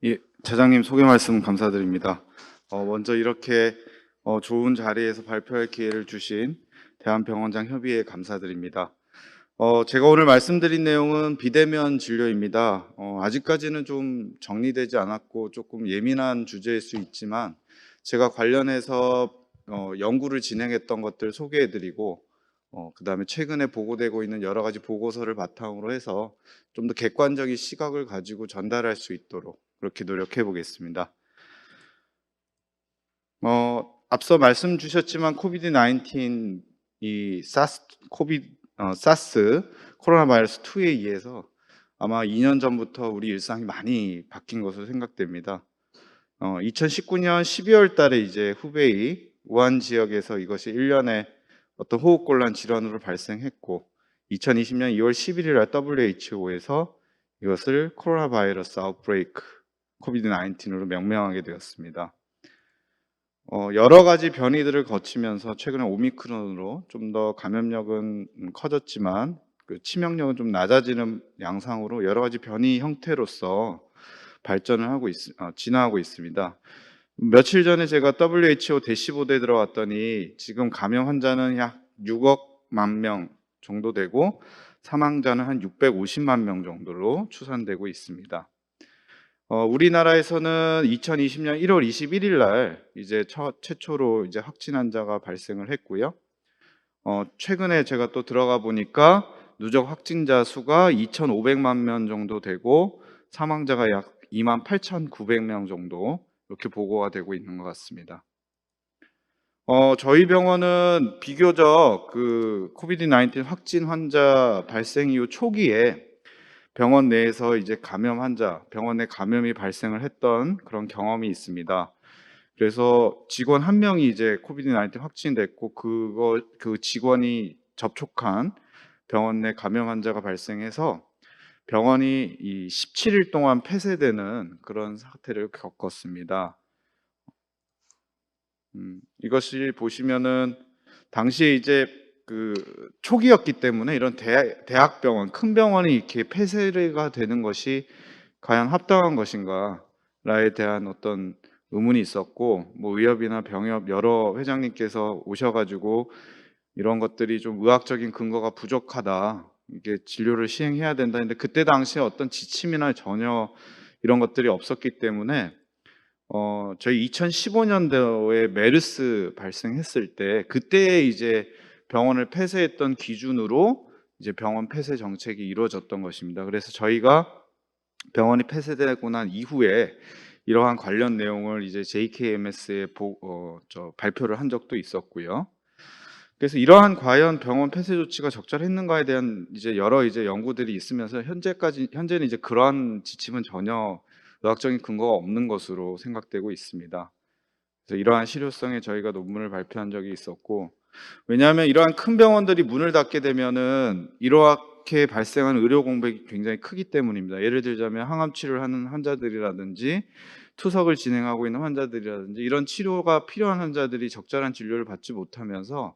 예, 차장님 소개 말씀 감사드립니다. 먼저 이렇게 좋은 자리에서 발표할 기회를 주신 대한병원장 협의회 감사드립니다. 제가 오늘 말씀드린 내용은 비대면 진료입니다. 아직까지는 좀 정리되지 않았고 조금 예민한 주제일 수 있지만 제가 관련해서 연구를 진행했던 것들 소개해드리고 그다음에 최근에 보고되고 있는 여러 가지 보고서를 바탕으로 해서 좀 더 객관적인 시각을 가지고 전달할 수 있도록 그렇게 노력해 보겠습니다. 앞서 말씀 주셨지만 코비드-19 이 사스 코로나 바이러스 2에 의해서 아마 2년 전부터 우리 일상이 많이 바뀐 것으로 생각됩니다. 2019년 12월 달에 이제 후베이 우한 지역에서 이것이 1년에 어떤 호흡곤란 질환으로 발생했고 2020년 2월 11일 날 WHO에서 이것을 코로나 바이러스 아웃브레이크 코비드-19으로 명명하게 되었습니다. 여러 가지 변이들을 거치면서 최근에 오미크론으로 좀 더 감염력은 커졌지만 그 치명력은 좀 낮아지는 양상으로 여러 가지 변이 형태로서 발전을 하고 진화하고 있습니다. 며칠 전에 제가 WHO 대시보드에 들어왔더니 지금 감염 환자는 약 6억만 명 정도 되고 사망자는 한 650만 명 정도로 추산되고 있습니다. 우리나라에서는 2020년 1월 21일 날 이제 최초로 이제 확진 환자가 발생을 했고요. 최근에 제가 또 들어가 보니까 누적 확진자 수가 2,500만 명 정도 되고 사망자가 약 28,900명 정도 이렇게 보고가 되고 있는 것 같습니다. 저희 병원은 비교적 그 코비드-19 확진 환자 발생 이후 초기에 병원 내에서 이제 감염 환자, 병원 내 감염이 발생을 했던 그런 경험이 있습니다. 그래서 직원 한 명이 이제 코비드-19 확진됐고 그 직원이 접촉한 병원 내 감염 환자가 발생해서 병원이 이 17일 동안 폐쇄되는 그런 사태를 겪었습니다. 이것이 보시면은 당시에 이제 그 초기였기 때문에 이런 대학병원, 큰 병원이 이렇게 폐쇄가 되는 것이 과연 합당한 것인가라에 대한 어떤 의문이 있었고, 뭐 의협이나 병협 여러 회장님께서 오셔가지고 이런 것들이 좀 의학적인 근거가 부족하다, 이게 진료를 시행해야 된다 했는데 그때 당시에 어떤 지침이나 전혀 이런 것들이 없었기 때문에 저희 2015년도에 메르스 발생했을 때 그때 이제 병원을 폐쇄했던 기준으로 이제 병원 폐쇄 정책이 이루어졌던 것입니다. 그래서 저희가 병원이 폐쇄되고 난 이후에 이러한 관련 내용을 이제 JKMS에 발표를 한 적도 있었고요. 그래서 이러한 과연 병원 폐쇄 조치가 적절했는가에 대한 이제 여러 이제 연구들이 있으면서 현재는 이제 그러한 지침은 전혀 의학적인 근거가 없는 것으로 생각되고 있습니다. 그래서 이러한 실효성에 저희가 논문을 발표한 적이 있었고, 왜냐하면 이러한 큰 병원들이 문을 닫게 되면은 이렇게 발생한 의료 공백이 굉장히 크기 때문입니다. 예를 들자면 항암 치료를 하는 환자들이라든지 투석을 진행하고 있는 환자들이라든지 이런 치료가 필요한 환자들이 적절한 진료를 받지 못하면서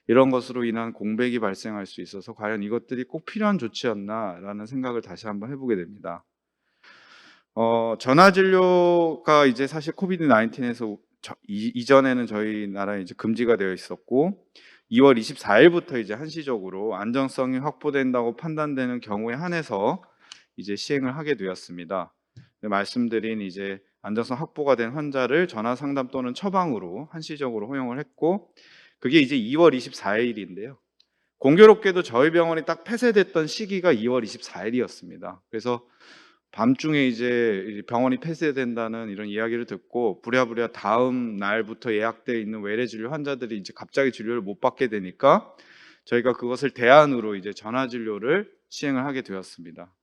이런 것으로 인한 공백이 발생할 수 있어서 과연 이것들이 꼭 필요한 조치였나라는 생각을 다시 한번 해보게 됩니다. 전화 진료가 이제 사실 코비드-19에서 이전에는 저희 나라에 이제 금지가 되어 있었고 2월 24일부터 이제 한시적으로 안정성이 확보된다고 판단되는 경우에 한해서 이제 시행을 하게 되었습니다. 말씀드린 이제 안정성 확보가 된 환자를 전화 상담 또는 처방으로 한시적으로 허용을 했고 그게 이제 2월 24일인데요. 공교롭게도 저희 병원이 딱 폐쇄됐던 시기가 2월 24일이었습니다. 그래서 밤중에 이제 병원이 폐쇄된다는 이런 이야기를 듣고 부랴부랴 다음 날부터 예약되어 있는 외래 진료 환자들이 이제 갑자기 진료를 못 받게 되니까 저희가 그것을 대안으로 이제 전화 진료를 시행을 하게 되었습니다.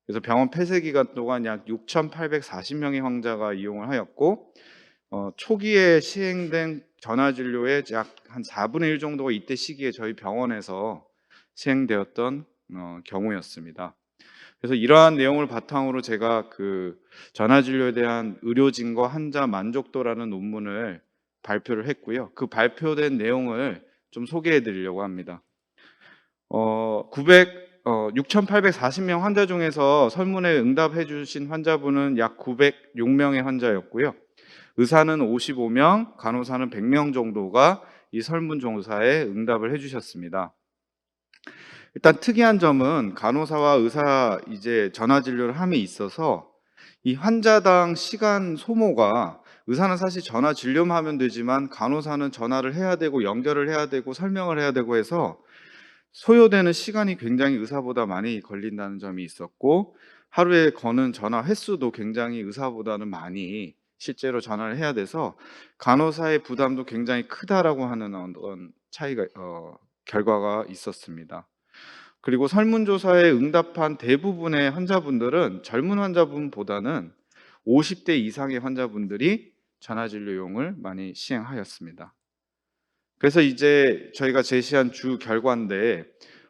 그래서 병원 폐쇄 기간 동안 약 6,840명의 환자가 이용을 하였고 초기에 시행된 전화 진료의 약 한 4분의 1 정도가 이때 시기에 저희 병원에서 시행되었던 경우였습니다. 그래서 이러한 내용을 바탕으로 제가 그 전화 진료에 대한 의료진과 환자 만족도라는 논문을 발표를 했고요. 그 발표된 내용을 좀 소개해 드리려고 합니다. 6,840명 환자 중에서 설문에 응답해 주신 환자분은 약 906명의 환자였고요. 의사는 55명, 간호사는 100명 정도가 이 설문조사에 응답을 해주셨습니다. 일단 특이한 점은 간호사와 의사 이제 전화 진료를 함에 있어서 이 환자당 시간 소모가, 의사는 사실 전화 진료만 하면 되지만 간호사는 전화를 해야 되고 연결을 해야 되고 설명을 해야 되고 해서 소요되는 시간이 굉장히 의사보다 많이 걸린다는 점이 있었고, 하루에 거는 전화 횟수도 굉장히 의사보다는 많이 실제로 전화를 해야 돼서 간호사의 부담도 굉장히 크다라고 하는 어떤 차이가 결과가 있었습니다. 그리고 설문조사에 응답한 대부분의 환자분들은 젊은 환자분보다는 50대 이상의 환자분들이 전화진료용을 많이 시행하였습니다. 그래서 이제 저희가 제시한 주 결과인데,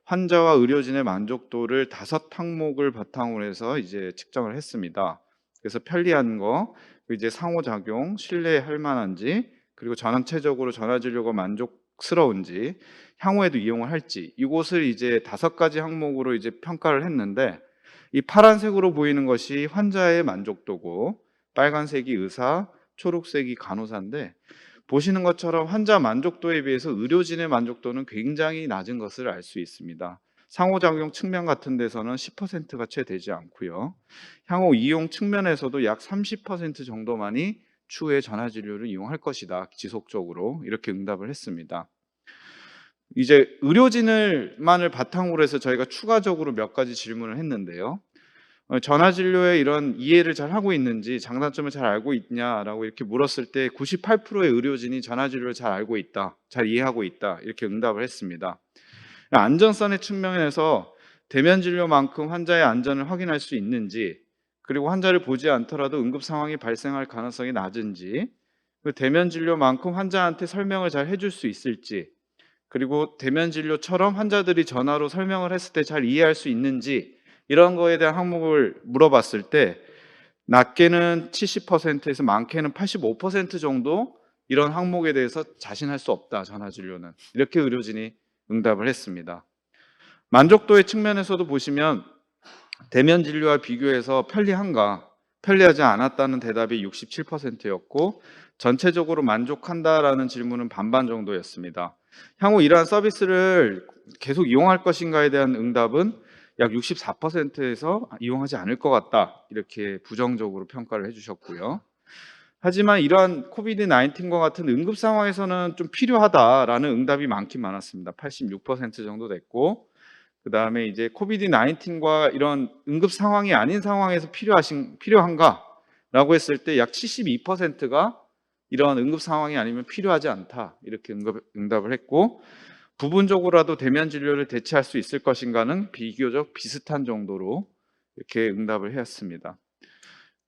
환자와 의료진의 만족도를 5항목을 바탕으로 해서 이제 측정을 했습니다. 그래서 편리한 거, 이제 상호작용, 신뢰할 만한지, 그리고 전체적으로 전화진료가 만족스러운지, 향후에도 이용을 할지, 이곳을 이제 5가지 항목으로 이제 평가를 했는데, 이 파란색으로 보이는 것이 환자의 만족도고, 빨간색이 의사, 초록색이 간호사인데, 보시는 것처럼 환자 만족도에 비해서 의료진의 만족도는 굉장히 낮은 것을 알 수 있습니다. 상호작용 측면 같은 데서는 10%가 채 되지 않고요. 향후 이용 측면에서도 약 30% 정도만이 추후에 전화진료를 이용할 것이다, 지속적으로 이렇게 응답을 했습니다. 이제 의료진을만을 바탕으로 해서 저희가 추가적으로 몇 가지 질문을 했는데요. 전화진료에 이런 이해를 잘 하고 있는지, 장단점을 잘 알고 있냐라고 이렇게 물었을 때 98%의 의료진이 전화진료를 잘 알고 있다, 잘 이해하고 있다, 이렇게 응답을 했습니다. 안전성의 측면에서 대면 진료만큼 환자의 안전을 확인할 수 있는지, 그리고 환자를 보지 않더라도 응급 상황이 발생할 가능성이 낮은지, 그리고 대면 진료만큼 환자한테 설명을 잘 해줄 수 있을지, 그리고 대면 진료처럼 환자들이 전화로 설명을 했을 때 잘 이해할 수 있는지, 이런 거에 대한 항목을 물어봤을 때 낮게는 70%에서 많게는 85% 정도 이런 항목에 대해서 자신할 수 없다, 전화진료는, 이렇게 의료진이 응답을 했습니다. 만족도의 측면에서도 보시면 대면 진료와 비교해서 편리한가, 편리하지 않았다는 대답이 67%였고 전체적으로 만족한다라는 질문은 반반 정도였습니다. 향후 이러한 서비스를 계속 이용할 것인가에 대한 응답은 약 64%에서 이용하지 않을 것 같다, 이렇게 부정적으로 평가를 해주셨고요. 하지만 이러한 코비드-19과 같은 응급 상황에서는 좀 필요하다라는 응답이 많긴 많았습니다. 86% 정도 됐고, 그 다음에 이제 코비드-19과 이런 응급 상황이 아닌 상황에서 필요한가라고 했을 때 약 72%가 이런 응급 상황이 아니면 필요하지 않다, 이렇게 응답을 했고, 부분적으로라도 대면 진료를 대체할 수 있을 것인가는 비교적 비슷한 정도로 이렇게 응답을 했습니다.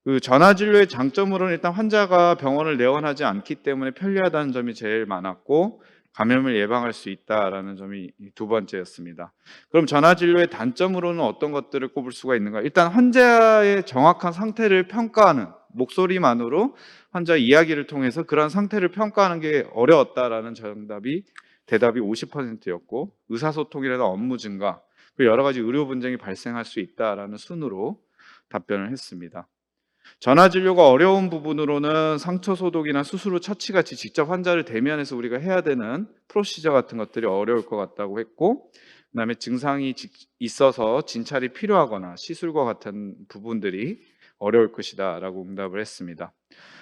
그 전화 진료의 장점으로는 일단 환자가 병원을 내원하지 않기 때문에 편리하다는 점이 제일 많았고, 감염을 예방할 수 있다라는 점이 두 번째였습니다. 그럼 전화 진료의 단점으로는 어떤 것들을 꼽을 수가 있는가? 일단 환자의 정확한 상태를 평가하는, 목소리만으로 환자 이야기를 통해서 그런 상태를 평가하는 게 어려웠다라는 대답이 50%였고, 의사소통이라는 업무 증가, 그리고 여러 가지 의료 분쟁이 발생할 수 있다라는 순으로 답변을 했습니다. 전화 진료가 어려운 부분으로는 상처 소독이나 수술 후 처치 같이 직접 환자를 대면해서 우리가 해야 되는 프로시저 같은 것들이 어려울 것 같다고 했고, 그다음에 증상이 있어서 진찰이 필요하거나 시술과 같은 부분들이 어려울 것이다라고 응답을 했습니다.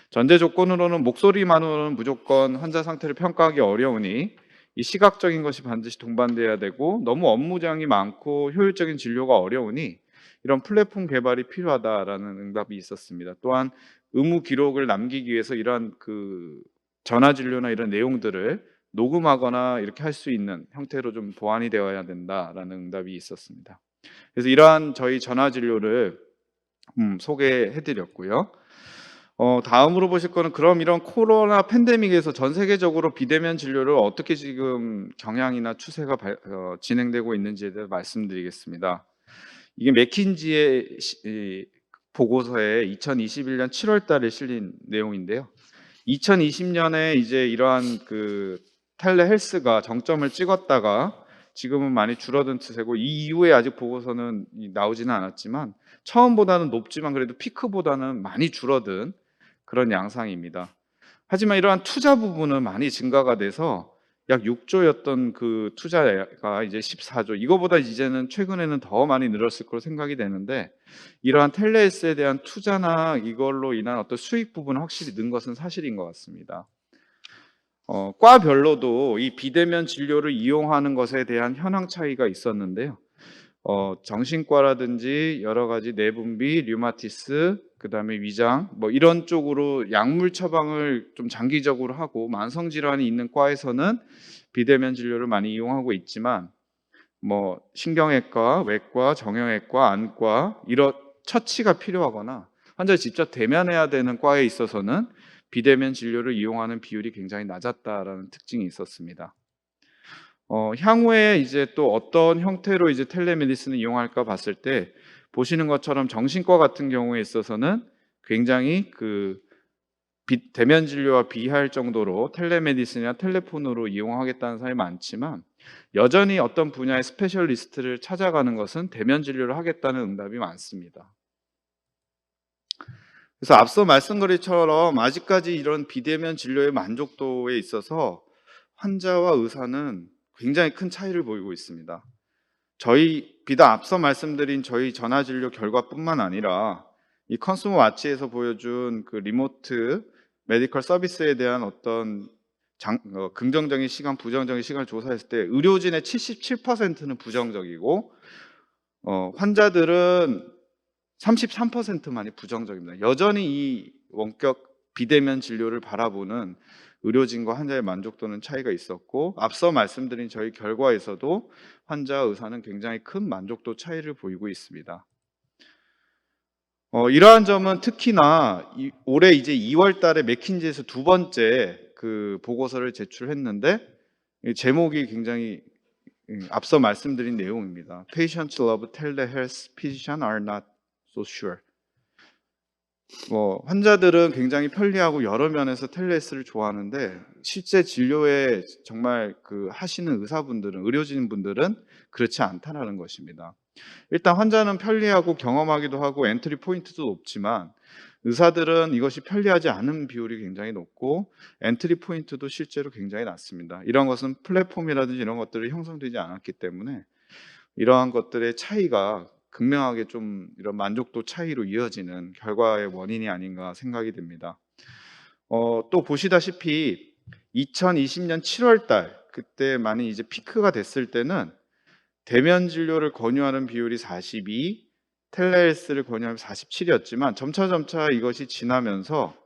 전제 조건으로는 목소리만으로는 무조건 환자 상태를 평가하기 어려우니 이 시각적인 것이 반드시 동반돼야 되고, 너무 업무량이 많고 효율적인 진료가 어려우니 이런 플랫폼 개발이 필요하다라는 응답이 있었습니다. 또한 의무 기록을 남기기 위해서 이러한 그 전화 진료나 이런 내용들을 녹음하거나 이렇게 할 수 있는 형태로 좀 보완이 되어야 된다라는 응답이 있었습니다. 그래서 이러한 저희 전화 진료를 소개해드렸고요. 다음으로 보실 거는, 그럼 이런 코로나 팬데믹에서 전 세계적으로 비대면 진료를 어떻게 지금 경향이나 추세가 진행되고 있는지에 대해 말씀드리겠습니다. 이게 맥킨지의 보고서에 2021년 7월 달에 실린 내용인데요. 2020년에 이제 이러한 그 텔레헬스가 정점을 찍었다가 지금은 많이 줄어든 추세고 이 이후에 아직 보고서는 나오지는 않았지만 처음보다는 높지만 그래도 피크보다는 많이 줄어든 그런 양상입니다. 하지만 이러한 투자 부분은 많이 증가가 돼서 약 6조였던 그 투자가 이제 14조, 이거보다 이제는 최근에는 더 많이 늘었을 거로 생각이 되는데, 이러한 텔레스에 대한 투자나 이걸로 인한 어떤 수익 부분은 확실히 는 것은 사실인 것 같습니다. 과별로도 이 비대면 진료를 이용하는 것에 대한 현황 차이가 있었는데요. 정신과라든지 여러 가지 내분비, 류마티스, 그다음에 위장 뭐 이런 쪽으로 약물 처방을 좀 장기적으로 하고 만성 질환이 있는 과에서는 비대면 진료를 많이 이용하고 있지만 뭐 신경외과, 외과, 정형외과, 안과 이런 처치가 필요하거나 환자를 직접 대면해야 되는 과에 있어서는 비대면 진료를 이용하는 비율이 굉장히 낮았다라는 특징이 있었습니다. 향후에 이제 또 어떤 형태로 이제 텔레메디슨을 이용할까 봤을 때 보시는 것처럼 정신과 같은 경우에 있어서는 굉장히 그 대면 진료와 비할 정도로 텔레메디슨이나 텔레폰으로 이용하겠다는 사람이 많지만 여전히 어떤 분야의 스페셜리스트를 찾아가는 것은 대면 진료를 하겠다는 응답이 많습니다. 그래서 앞서 말씀드린 것처럼 아직까지 이런 비대면 진료의 만족도에 있어서 환자와 의사는 굉장히 큰 차이를 보이고 있습니다. 비단 앞서 말씀드린 저희 전화진료 결과뿐만 아니라 이 컨슈머 와치에서 보여준 그 리모트 메디컬 서비스에 대한 어떤 긍정적인 시간, 부정적인 시간을 조사했을 때 의료진의 77%는 부정적이고 환자들은 33%만이 부정적입니다. 여전히 이 원격 비대면 진료를 바라보는 의료진과 환자의 만족도는 차이가 있었고 앞서 말씀드린 저희 결과에서도 환자 의사는 굉장히 큰 만족도 차이를 보이고 있습니다. 이러한 점은 특히나 올해 이제 2월 달에 맥킨지에서 두 번째 그 보고서를 제출했는데 제목이 굉장히 앞서 말씀드린 내용입니다. Patients love telehealth, physicians are not so sure. 환자들은 굉장히 편리하고 여러 면에서 텔레스를 좋아하는데 실제 진료에 정말 그 하시는 의사분들은, 의료진분들은 그렇지 않다라는 것입니다. 일단 환자는 편리하고 경험하기도 하고 엔트리 포인트도 높지만 의사들은 이것이 편리하지 않은 비율이 굉장히 높고 엔트리 포인트도 실제로 굉장히 낮습니다. 이런 것은 플랫폼이라든지 이런 것들이 형성되지 않았기 때문에 이러한 것들의 차이가 극명하게 좀 이런 만족도 차이로 이어지는 결과의 원인이 아닌가 생각이 됩니다. 또 보시다시피 2020년 7월 달 그때 많이 이제 피크가 됐을 때는 대면 진료를 권유하는 비율이 42, 텔레헬스를 권유하면 47이었지만 점차 이것이 지나면서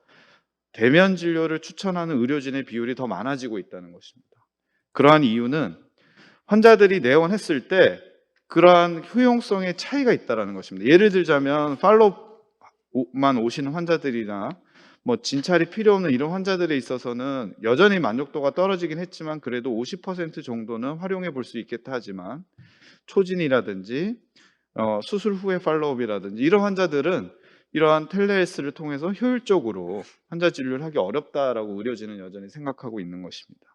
대면 진료를 추천하는 의료진의 비율이 더 많아지고 있다는 것입니다. 그러한 이유는 환자들이 내원했을 때 그러한 효용성의 차이가 있다는 것입니다. 예를 들자면 팔로우만 오시는 환자들이나 뭐 진찰이 필요 없는 이런 환자들에 있어서는 여전히 만족도가 떨어지긴 했지만 그래도 50% 정도는 활용해 볼 수 있겠다 하지만 초진이라든지 수술 후에 팔로우업이라든지 이런 환자들은 이러한 텔레헬스를 통해서 효율적으로 환자 진료를 하기 어렵다라고 의료진은 여전히 생각하고 있는 것입니다.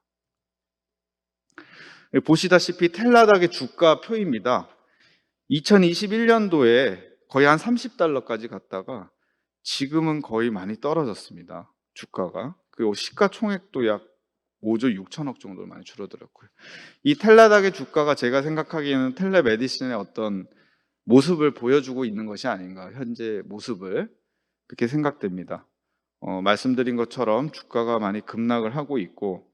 보시다시피 텔라닥의 주가표입니다. 2021년도에 거의 한 $30까지 갔다가 지금은 거의 많이 떨어졌습니다. 주가가. 그리고 시가총액도 약 5조 6천억 정도로 많이 줄어들었고요. 이 텔라닥의 주가가 제가 생각하기에는 텔레메디슨의 어떤 모습을 보여주고 있는 것이 아닌가, 현재 모습을 그렇게 생각됩니다. 말씀드린 것처럼 주가가 많이 급락을 하고 있고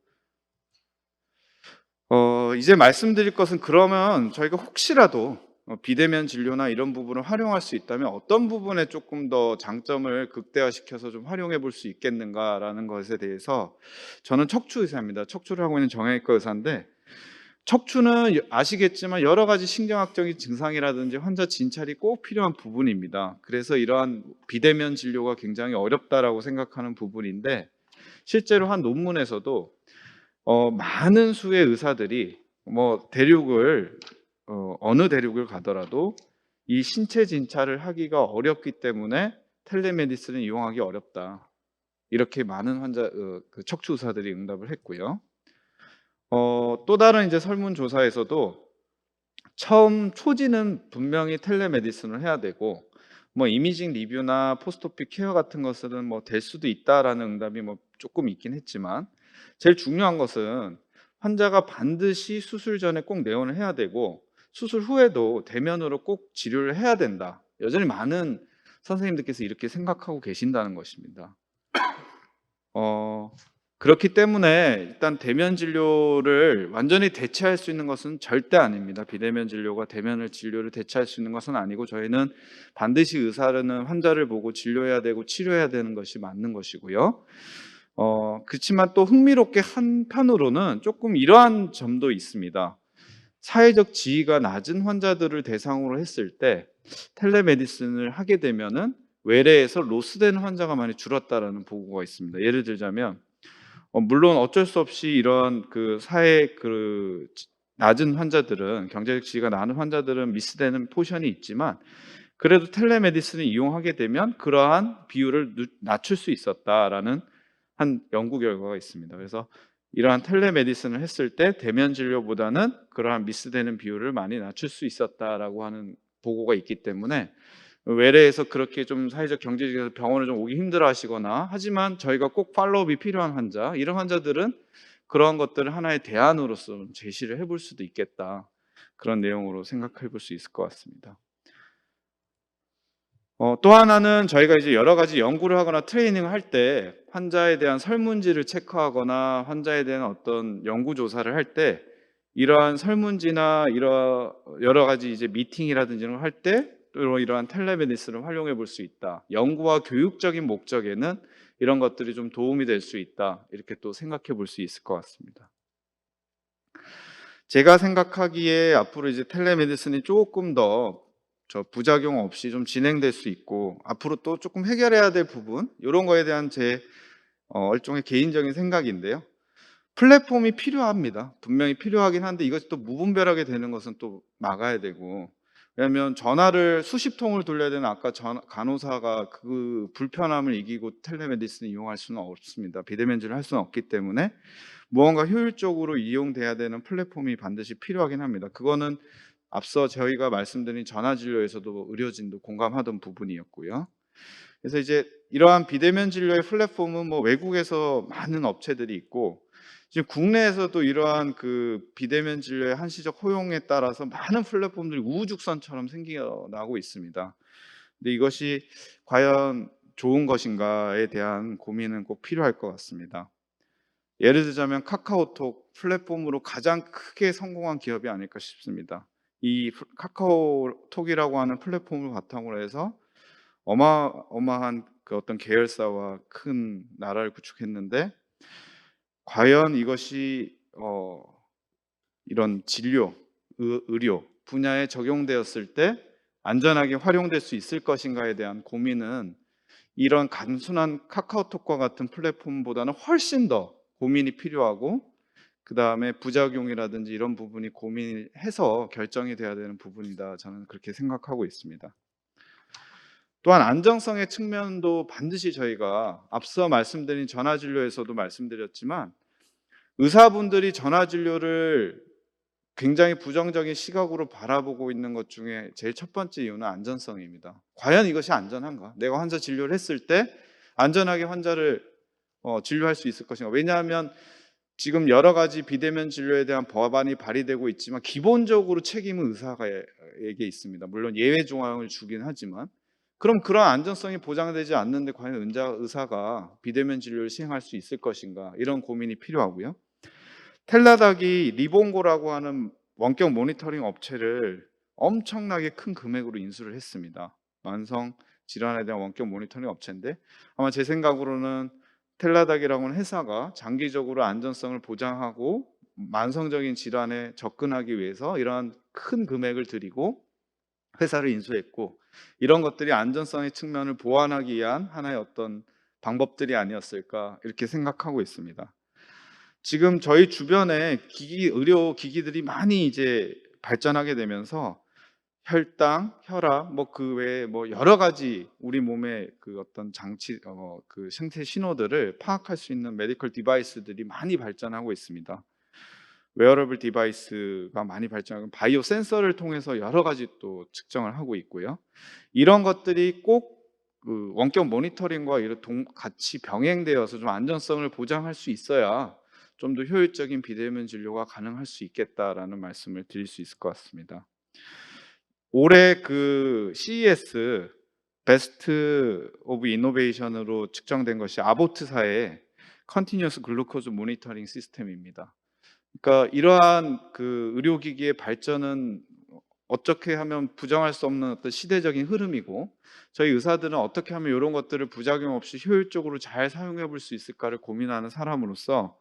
이제 말씀드릴 것은 그러면 저희가 혹시라도 비대면 진료나 이런 부분을 활용할 수 있다면 어떤 부분에 조금 더 장점을 극대화시켜서 좀 활용해 볼 수 있겠는가라는 것에 대해서 저는 척추 의사입니다. 척추를 하고 있는 정형외과 의사인데 척추는 아시겠지만 여러 가지 신경학적인 증상이라든지 환자 진찰이 꼭 필요한 부분입니다. 그래서 이러한 비대면 진료가 굉장히 어렵다라고 생각하는 부분인데 실제로 한 논문에서도 많은 수의 의사들이 뭐 어느 대륙을 가더라도 이 신체 진찰을 하기가 어렵기 때문에 텔레메디슨을 이용하기 어렵다. 이렇게 많은 그 척추 의사들이 응답을 했고요. 또 다른 이제 설문조사에서도 처음 초지는 분명히 텔레메디슨을 해야 되고 뭐 이미징 리뷰나 포스트오피 케어 같은 것은 뭐 될 수도 있다라는 응답이 뭐 조금 있긴 했지만 제일 중요한 것은 환자가 반드시 수술 전에 꼭 내원을 해야 되고 수술 후에도 대면으로 꼭 진료를 해야 된다. 여전히 많은 선생님들께서 이렇게 생각하고 계신다는 것입니다. 어 그렇기 때문에 일단 대면 진료를 완전히 대체할 수 있는 것은 절대 아닙니다. 비대면 진료가 대면을 진료를 대체할 수 있는 것은 아니고 저희는 반드시 의사는 환자를 보고 진료해야 되고 치료해야 되는 것이 맞는 것이고요. 그렇지만 또 흥미롭게 한편으로는 조금 이러한 점도 있습니다. 사회적 지위가 낮은 환자들을 대상으로 했을 때 텔레메디슨을 하게 되면은 외래에서 로스되는 환자가 많이 줄었다라는 보고가 있습니다. 예를 들자면 물론 어쩔 수 없이 이런 그 사회 낮은 환자들은 경제적 지위가 낮은 환자들은 미스되는 포션이 있지만 그래도 텔레메디슨을 이용하게 되면 그러한 비율을 낮출 수 있었다라는 한 연구 결과가 있습니다. 그래서 이러한 텔레메디슨을 했을 때 대면 진료보다는 그러한 미스되는 비율을 많이 낮출 수 있었다라고 하는 보고가 있기 때문에 외래에서 그렇게 좀 사회적 경제적에서 병원을 좀 오기 힘들어하시거나 하지만 저희가 꼭 팔로우업이 필요한 환자 이런 환자들은 그런 것들을 하나의 대안으로서 제시를 해볼 수도 있겠다. 그런 내용으로 생각해 볼 수 있을 것 같습니다. 또 하나는 저희가 이제 여러 가지 연구를 하거나 트레이닝을 할 때 환자에 대한 설문지를 체크하거나 환자에 대한 어떤 연구 조사를 할 때 이러한 설문지나 여러 가지 이제 미팅이라든지 이런 걸 할 때 이러한 텔레메디슨을 활용해 볼 수 있다. 연구와 교육적인 목적에는 이런 것들이 좀 도움이 될 수 있다. 이렇게 또 생각해 볼 수 있을 것 같습니다. 제가 생각하기에 앞으로 이제 텔레메디슨이 조금 더 부작용 없이 좀 진행될 수 있고 앞으로 또 조금 해결해야 될 부분 이런 거에 대한 제 일종의 개인적인 생각인데요. 플랫폼이 필요합니다. 분명히 필요하긴 한데 이것이 또 무분별하게 되는 것은 또 막아야 되고 왜냐하면 전화를 수십 통을 돌려야 되는 아까 간호사가 그 불편함을 이기고 텔레메디슨을 이용할 수는 없습니다. 비대면질을 할 수는 없기 때문에 무언가 효율적으로 이용돼야 되는 플랫폼이 반드시 필요하긴 합니다. 그거는 앞서 저희가 말씀드린 전화진료에서도 의료진도 공감하던 부분이었고요. 그래서 이제 이러한 비대면 진료의 플랫폼은 뭐 외국에서 많은 업체들이 있고 지금 국내에서도 이러한 그 비대면 진료의 한시적 허용에 따라서 많은 플랫폼들이 우후죽순처럼 생겨나고 있습니다. 근데 이것이 과연 좋은 것인가에 대한 고민은 꼭 필요할 것 같습니다. 예를 들자면 카카오톡 플랫폼으로 가장 크게 성공한 기업이 아닐까 싶습니다. 이 카카오톡이라고 하는 플랫폼을 바탕으로 해서 어마어마한 그 어떤 계열사와 큰 나라를 구축했는데 과연 이것이 이런 진료, 의료 분야에 적용되었을 때 안전하게 활용될 수 있을 것인가에 대한 고민은 이런 단순한 카카오톡과 같은 플랫폼보다는 훨씬 더 고민이 필요하고 그다음에 부작용이라든지 이런 부분이 고민해서 결정이 돼야 되는 부분이다. 저는 그렇게 생각하고 있습니다. 또한 안정성의 측면도 반드시 저희가 앞서 말씀드린 전화진료에서도 말씀드렸지만 의사분들이 전화진료를 굉장히 부정적인 시각으로 바라보고 있는 것 중에 제일 첫 번째 이유는 안전성입니다. 과연 이것이 안전한가? 내가 환자 진료를 했을 때 안전하게 환자를 진료할 수 있을 것인가? 왜냐하면 지금 여러 가지 비대면 진료에 대한 법안이 발의되고 있지만 기본적으로 책임은 의사에게 있습니다. 물론 예외 조항을 주긴 하지만 그럼 그런 안전성이 보장되지 않는데 과연 의사가 비대면 진료를 시행할 수 있을 것인가? 이런 고민이 필요하고요. 텔라닥이 리본고라고 하는 원격 모니터링 업체를 엄청나게 큰 금액으로 인수를 했습니다. 만성 질환에 대한 원격 모니터링 업체인데 아마 제 생각으로는 텔라닥이라고 하는 회사가 장기적으로 안전성을 보장하고 만성적인 질환에 접근하기 위해서 이러한 큰 금액을 들이고 회사를 인수했고 이런 것들이 안전성의 측면을 보완하기 위한 하나의 어떤 방법들이 아니었을까 이렇게 생각하고 있습니다. 지금 저희 주변에 의료 기기들이 많이 이제 발전하게 되면서 혈당, 혈압, 뭐 그 외에 뭐 여러 가지 우리 몸의 그 어떤 장치, 그 생체 신호들을 파악할 수 있는 메디컬 디바이스들이 많이 발전하고 있습니다. 웨어러블 디바이스가 많이 발전하고 바이오 센서를 통해서 여러 가지 또 측정을 하고 있고요. 이런 것들이 꼭 그 원격 모니터링과 이런 같이 병행되어서 좀 안전성을 보장할 수 있어야 좀 더 효율적인 비대면 진료가 가능할 수 있겠다라는 말씀을 드릴 수 있을 것 같습니다. 올해 그 CES 베스트 오브 이노베이션으로 측정된 것이 아보트사의 컨티뉴어스 글루코즈 모니터링 시스템입니다. 그러니까 이러한 그 의료기기의 발전은 어떻게 하면 부정할 수 없는 어떤 시대적인 흐름이고, 저희 의사들은 어떻게 하면 이런 것들을 부작용 없이 효율적으로 잘 사용해 볼 수 있을까를 고민하는 사람으로서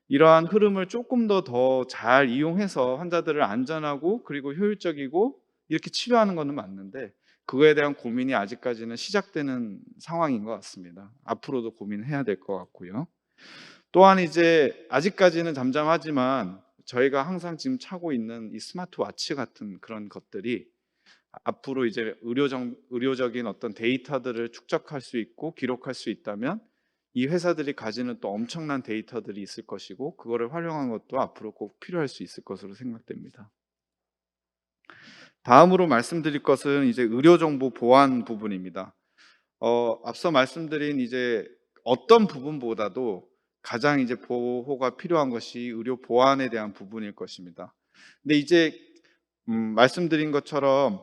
이러한 흐름을 조금 더 잘 이용해서 환자들을 안전하고 그리고 효율적이고 이렇게 치료하는 것은 맞는데, 그거에 대한 고민이 아직까지는 시작되는 상황인 것 같습니다. 앞으로도 고민해야 될 것 같고요. 또한 이제 아직까지는 잠잠하지만 저희가 항상 지금 차고 있는 이 스마트워치 같은 그런 것들이 앞으로 이제 의료적인 어떤 데이터들을 축적할 수 있고 기록할 수 있다면 이 회사들이 가지는 또 엄청난 데이터들이 있을 것이고, 그거를 활용한 것도 앞으로 꼭 필요할 수 있을 것으로 생각됩니다. 다음으로 말씀드릴 것은 이제 의료정보 보안 부분입니다. 앞서 말씀드린 이제 어떤 부분보다도 가장 이제 보호가 필요한 것이 의료 보안에 대한 부분일 것입니다. 근데 이제 말씀드린 것처럼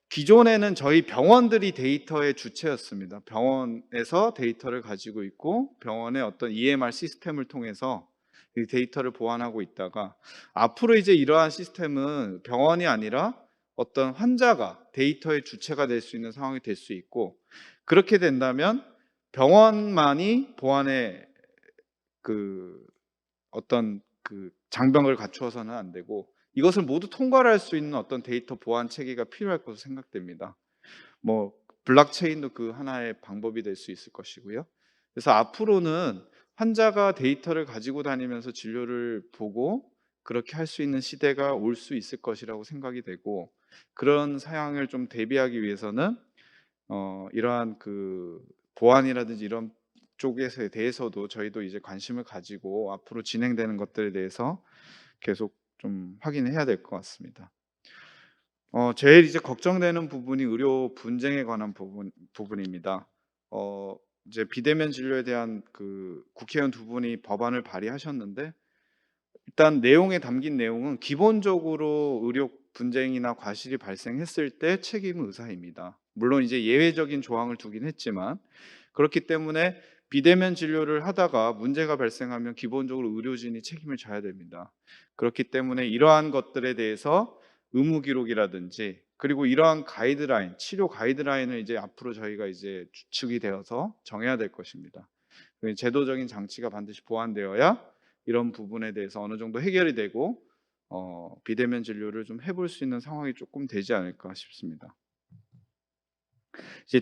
기존에는 저희 병원들이 데이터의 주체였습니다. 병원에서 데이터를 가지고 있고 병원의 어떤 EMR 시스템을 통해서 이 데이터를 보완하고 있다가, 앞으로 이제 이러한 시스템은 병원이 아니라 어떤 환자가 데이터의 주체가 될 수 있는 상황이 될 수 있고, 그렇게 된다면 병원만이 보안의 그 어떤 그 장벽을 갖추어서는 안 되고, 이것을 모두 통과할 수 있는 어떤 데이터 보안 체계가 필요할 것으로 생각됩니다. 뭐 블록체인도 그 하나의 방법이 될 수 있을 것이고요. 그래서 앞으로는 환자가 데이터를 가지고 다니면서 진료를 보고 그렇게 할 수 있는 시대가 올 수 있을 것이라고 생각이 되고, 그런 사양을 좀 대비하기 위해서는 이러한 그 보안이라든지 이런 쪽에 대해서도 저희도 이제 관심을 가지고 앞으로 진행되는 것들에 대해서 계속 좀 확인해야 될 것 같습니다. 제일 이제 걱정되는 부분이 의료 분쟁에 관한 부분입니다. 어 이제 비대면 진료에 대한 그 국회의원 두 분이 법안을 발의하셨는데, 일단 내용에 담긴 내용은 기본적으로 의료 분쟁이나 과실이 발생했을 때 책임은 의사입니다. 물론 이제 예외적인 조항을 두긴 했지만, 그렇기 때문에 비대면 진료를 하다가 문제가 발생하면 기본적으로 의료진이 책임을 져야 됩니다. 그렇기 때문에 이러한 것들에 대해서 의무 기록이라든지, 그리고 이러한 가이드라인, 치료 가이드라인을 이제 앞으로 저희가 이제 주축이 되어서 정해야 될 것입니다. 제도적인 장치가 반드시 보완되어야 이런 부분에 대해서 어느 정도 해결이 되고 비대면 진료를 좀 해볼 수 있는 상황이 조금 되지 않을까 싶습니다. 이제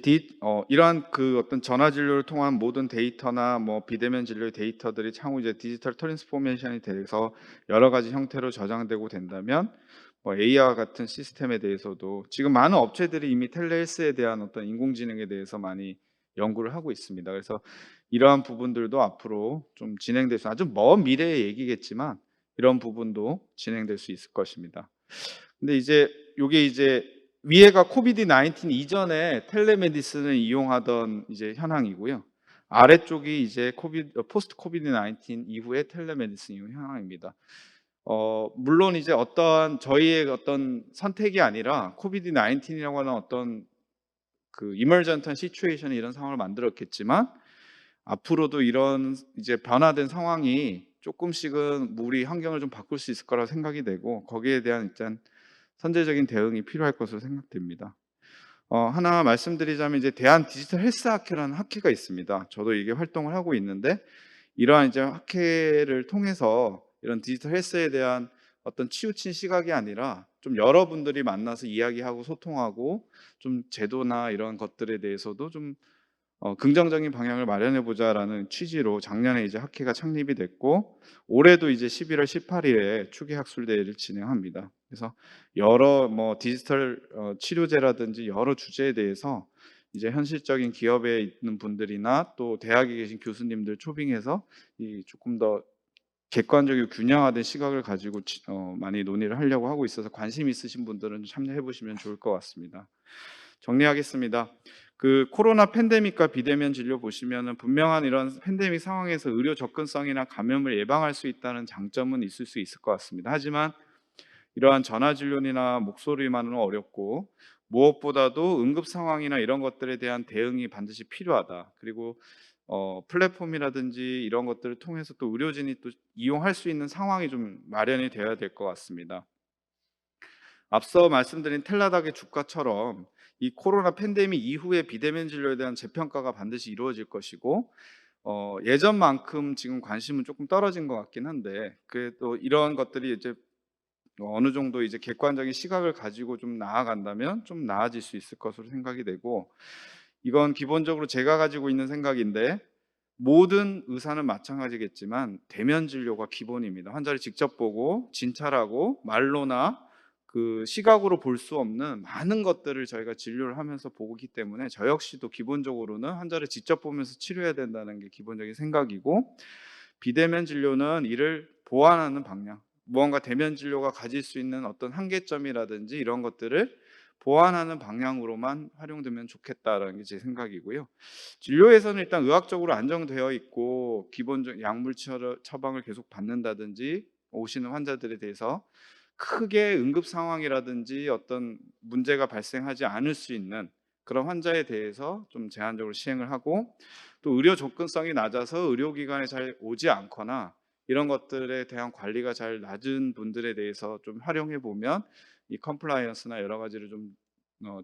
이러한 그 어떤 전화 진료를 통한 모든 데이터나 뭐 비대면 진료의 데이터들이 향후 이제 디지털 트랜스포메이션이 돼서 여러 가지 형태로 저장되고 된다면, 뭐 AI와 같은 시스템에 대해서도 지금 많은 업체들이 이미 텔레헬스에 대한 어떤 인공지능에 대해서 많이 연구를 하고 있습니다. 그래서 이러한 부분들도 앞으로 좀 진행될 수, 아주 먼 미래의 얘기겠지만 이런 부분도 진행될 수 있을 것입니다. 근데 이제 요게 이제 위에가 코비드 19 이전에 텔레메디슨을 이용하던 이제 현황이고요. 아래쪽이 이제 포스트 코비드 19 이후에 텔레메디슨 이용 현황입니다. 물론 이제 어떠한 저희의 어떤 선택이 아니라 코비드 19이라고 하는 어떤 그 이머전트한 시츄에이션이 이런 상황을 만들었겠지만, 앞으로도 이런 이제 변화된 상황이 조금씩은 우리 환경을 좀 바꿀 수 있을 거라고 생각이 되고, 거기에 대한 일단 선제적인 대응이 필요할 것으로 생각됩니다. 하나 말씀드리자면 이제 대한 디지털 헬스 학회라는 학회가 있습니다. 저도 이게 활동을 하고 있는데, 이러한 이제 학회를 통해서 이런 디지털 헬스에 대한 어떤 치우친 시각이 아니라 좀 여러분들이 만나서 이야기하고 소통하고 좀 제도나 이런 것들에 대해서도 좀 긍정적인 방향을 마련해 보자라는 취지로 작년에 이제 학회가 창립이 됐고, 올해도 이제 11월 18일에 추계 학술 대회를 진행합니다. 그래서 여러 뭐 디지털 치료제라든지 여러 주제에 대해서 이제 현실적인 기업에 있는 분들이나 또 대학에 계신 교수님들 초빙해서 이 조금 더 객관적이고 균형화된 시각을 가지고 많이 논의를 하려고 하고 있어서 관심 있으신 분들은 참여해 보시면 좋을 것 같습니다. 정리하겠습니다. 그 코로나 팬데믹과 비대면 진료 보시면은 분명한 이런 팬데믹 상황에서 의료 접근성이나 감염을 예방할 수 있다는 장점은 있을 수 있을 것 같습니다. 하지만 이러한 전화 진료나 목소리만은 어렵고 무엇보다도 응급 상황이나 이런 것들에 대한 대응이 반드시 필요하다. 그리고 플랫폼이라든지 이런 것들을 통해서 또 의료진이 또 이용할 수 있는 상황이 좀 마련이 되어야 될 것 같습니다. 앞서 말씀드린 텔라닥의 주가처럼 이 코로나 팬데믹 이후에 비대면 진료에 대한 재평가가 반드시 이루어질 것이고 예전만큼 지금 관심은 조금 떨어진 것 같긴 한데 그래도 이런 것들이 이제 어느 정도 이제 객관적인 시각을 가지고 좀 나아간다면 좀 나아질 수 있을 것으로 생각이 되고, 이건 기본적으로 제가 가지고 있는 생각인데 모든 의사는 마찬가지겠지만 대면 진료가 기본입니다. 환자를 직접 보고 진찰하고 말로나 그 시각으로 볼 수 없는 많은 것들을 저희가 진료를 하면서 보기 때문에 저 역시도 기본적으로는 환자를 직접 보면서 치료해야 된다는 게 기본적인 생각이고, 비대면 진료는 이를 보완하는 방향, 무언가 대면 진료가 가질 수 있는 어떤 한계점이라든지 이런 것들을 보완하는 방향으로만 활용되면 좋겠다라는 게 제 생각이고요. 진료에서는 일단 의학적으로 안정되어 있고 기본적 약물 처방을 계속 받는다든지 오시는 환자들에 대해서 크게 응급 상황이라든지 어떤 문제가 발생하지 않을 수 있는 그런 환자에 대해서 좀 제한적으로 시행을 하고, 또 의료 접근성이 낮아서 의료기관에 잘 오지 않거나 이런 것들에 대한 관리가 잘 낮은 분들에 대해서 좀 활용해 보면 이 컴플라이언스나 여러 가지를 좀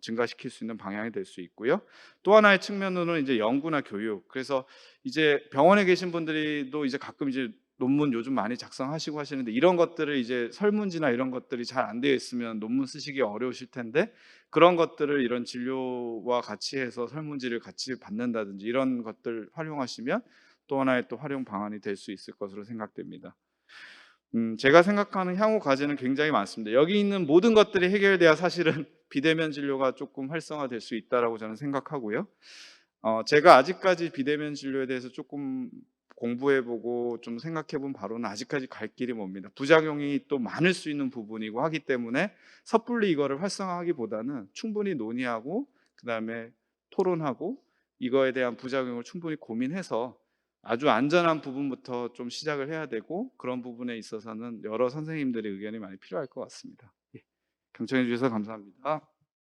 증가시킬 수 있는 방향이 될 수 있고요. 또 하나의 측면으로는 이제 연구나 교육. 그래서 이제 병원에 계신 분들이도 이제 가끔 이제 논문 요즘 많이 작성하시고 하시는데 이런 것들을 이제 설문지나 이런 것들이 잘 안 되어 있으면 논문 쓰시기 어려우실 텐데, 그런 것들을 이런 진료와 같이 해서 설문지를 같이 받는다든지 이런 것들 활용하시면 또 하나의 또 활용 방안이 될 수 있을 것으로 생각됩니다. 제가 생각하는 향후 과제는 굉장히 많습니다. 여기 있는 모든 것들이 해결돼야 사실은 비대면 진료가 조금 활성화될 수 있다라고 저는 생각하고요. 제가 아직까지 비대면 진료에 대해서 조금 공부해 보고 좀 생각해 본 바로는 아직까지 갈 길이 멉니다. 부작용이 또 많을 수 있는 부분이고 하기 때문에 섣불리 이거를 활성화하기보다는 충분히 논의하고 그다음에 토론하고 이거에 대한 부작용을 충분히 고민해서 아주 안전한 부분부터 좀 시작을 해야 되고, 그런 부분에 있어서는 여러 선생님들의 의견이 많이 필요할 것 같습니다. 예. 경청해 주셔서 감사합니다.